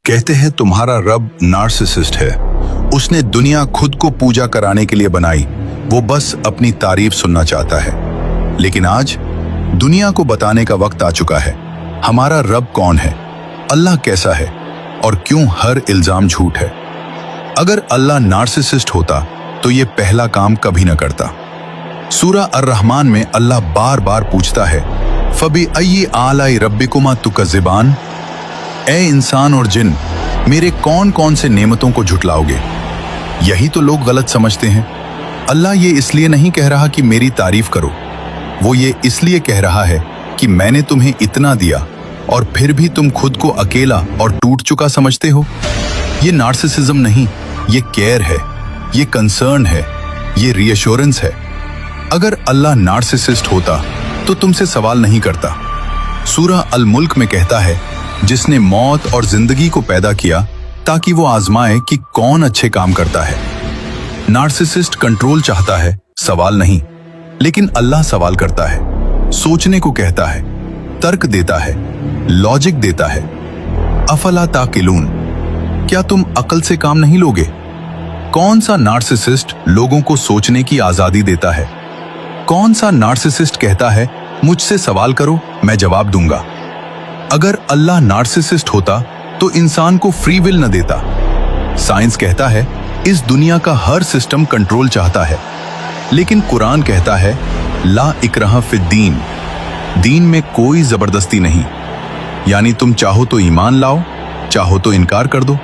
कहते हैं तुम्हारा रब नार्सिसिस्ट है। उसने दुनिया खुद को पूजा कराने के लिए बनाई, वो बस अपनी तारीफ सुनना चाहता है। लेकिन आज दुनिया को बताने का वक्त आ चुका है। हमारा रब कौन है, अल्लाह कैसा है और क्यों हर इल्जाम झूठ है। अगर अल्लाह नार्सिसिस्ट होता तो ये पहला काम कभी न करता। सूरा अर-रहमान में अल्लाह बार बार पूछता है, फबी अय्यी आलाई रब्बिकुमा तुकज़्ज़िबान, ए इंसान और जिन, मेरे कौन कौन से नेमतों को झुटलाओगे। यही तो लोग गलत समझते हैं। अल्लाह ये इसलिए नहीं कह रहा कि मेरी तारीफ करो, वो ये इसलिए कह रहा है कि मैंने तुम्हें इतना दिया और फिर भी तुम खुद को अकेला और टूट चुका समझते हो। ये नार्सिसिज्म नहीं, ये केयर है, ये कंसर्न है, ये रीअश्योरेंस है। अगर अल्लाह नार्सिसिस्ट होता तो तुमसे सवाल नहीं करता। सूरा अल मुल्क में कहता है, जिसने मौत और जिंदगी को पैदा किया ताकि वो आजमाए कि कौन अच्छे काम करता है। नार्सिसिस्ट कंट्रोल चाहता है, सवाल नहीं। लेकिन अल्लाह सवाल करता है, सोचने को कहता है, तर्क देता है, लॉजिक देता है। अफला ताकिलून, क्या तुम अकल से काम नहीं लोगे? कौन सा नार्सिसिस्ट लोगों को सोचने की आजादी देता है? कौन सा नार्सिसिस्ट कहता है, मुझसे सवाल करो, मैं जवाब दूंगा? अगर अल्लाह नार्सिसिस्ट होता तो इंसान को फ्री विल न देता। साइंस कहता है इस दुनिया का हर सिस्टम कंट्रोल चाहता है, लेकिन कुरान कहता है ला इकराह फिद्दीन, दीन में कोई जबरदस्ती नहीं। यानी तुम चाहो तो ईमान लाओ, चाहो तो इनकार कर दो।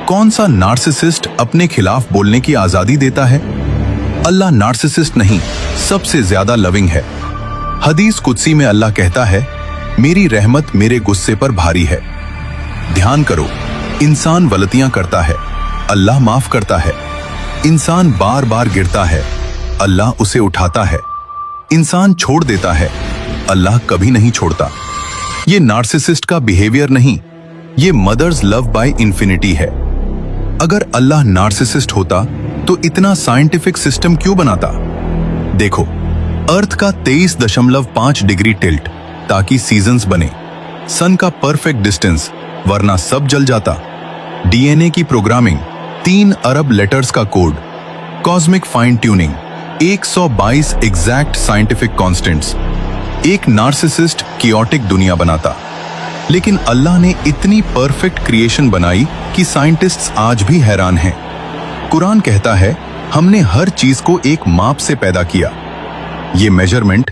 कौन सा नार्सिसिस्ट अपने खिलाफ बोलने की आजादी देता है? अल्लाह नार्सिसिस्ट नहीं, सबसे ज्यादा लविंग है। हदीस कुदसी में अल्लाह कहता है, मेरी रहमत मेरे गुस्से पर भारी है। ध्यान करो, इंसान गलतियां करता है, अल्लाह माफ करता है। इंसान बार बार गिरता है, अल्लाह उसे उठाता है। इंसान छोड़ देता है, अल्लाह कभी नहीं छोड़ता। ये नार्सिसिस्ट का बिहेवियर नहीं, ये मदर्स लव बाय इन्फिनिटी है। अगर अल्लाह नार्सिसिस्ट होता तो इतना साइंटिफिक सिस्टम क्यों बनाता? देखो, अर्थ का 23.5 डिग्री टिल्ट ताकि सीजन्स बने, सन का परफेक्ट डिस्टेंस वरना सब जल जाता, डीएनए की प्रोग्रामिंग, 3 अरब लेटर्स का code, cosmic fine tuning, 122 exact scientific constants. एक नार्सिसिस्ट कियोटिक दुनिया बनाता। लेकिन अल्लाह ने इतनी परफेक्ट क्रिएशन बनाई कि साइंटिस्ट्स आज भी हैरान हैं। कुरान कहता है, हमने हर चीज को एक माप से पैदा किया। ये मेजरमेंट